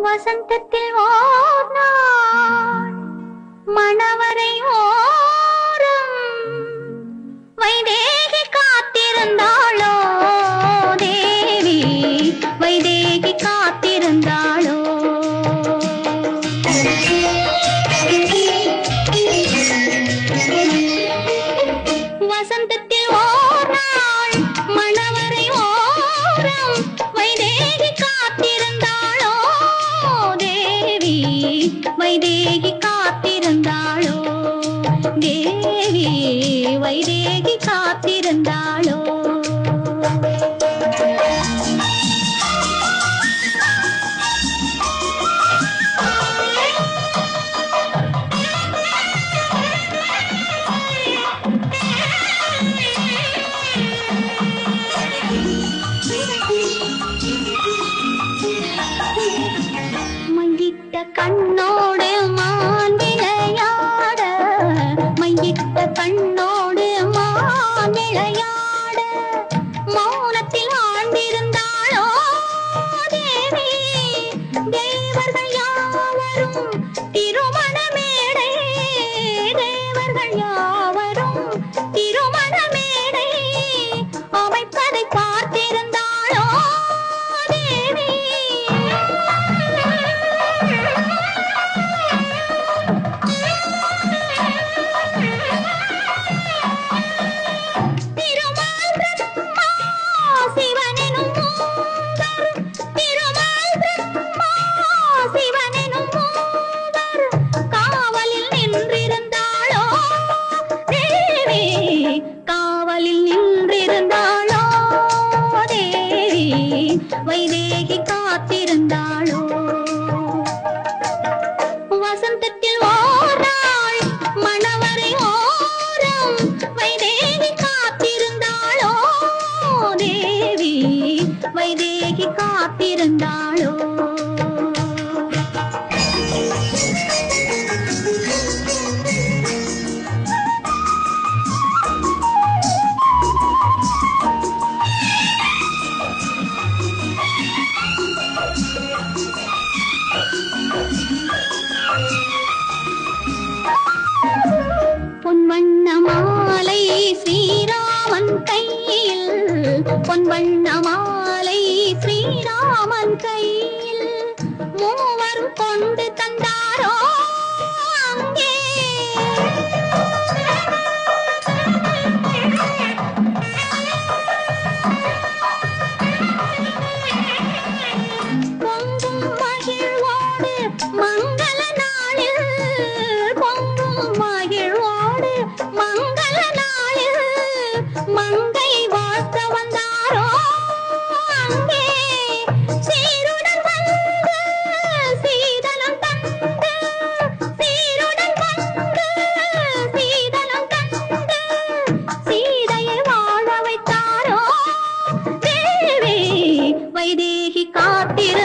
வசந்தத்தில் ஓர் நாள் மணவரை ஓரம் வைதேகி காத்திருந்தாளோ தேவி வைதேகி காத்திருந்தாளோ வசந்தத்தில் ஓர் நாள் மணவரை ஓரம் வைதேகி காத்திருந்தாளோ தேவி வைதேகி காத்திருந்தாளோ தேவி வைதேகி காத்திருந்தாளோ மங்கிட்ட கண்ணோடு மான் விளையாட மங்கிட்ட கண்ணோடு மான் விளையாட மௌனத்தில் ஆழ்ந்திருந்தாளோ தேவி தேவர்கள் யாவரும் திருமண மேடை தேவர்கள் யாவரும் திருமண மேடை அமைப்பதை பார்த்திருந்தாளோ தேவி திருமால் பிரம்மா சிவனெனும் மூவர் திருமால் பிரம்மா சிவனெனும் மூவர் காவலில் நின்றிருந்தாளோ தேவி காவலில் நின்றிருந்தாளோ தேவி வைதேகி காத்திருந்தாளோ வசந்தத்தில் ஓர் நாள் மணவரை ஓரம் வைதேகி காத்திருந்தாளோ தேவி வைதேகி காத்திருந்தாளோ பொன்வண்ண மாலை ஸ்ரீராமன் கையில் பொன்வண்ண மாலை ஸ்ரீராமன் கையில் மூவரும் கொண்டு தந்தாரோ அங்கே பொங்கும் மகிழ்வோடு மங்கள நாளில் பொங்கும் மகிழ்வோடு மங்கள நாளில் மங்கை வாழ்த்த வந்தாரோ அங்கே சீருடன் வந்து சீதனம் தந்து சீருடன் வந்து சீதனம் தந்து சீதையை வாழ வைத்தாரோ தேவி வைதேகி காத்திரு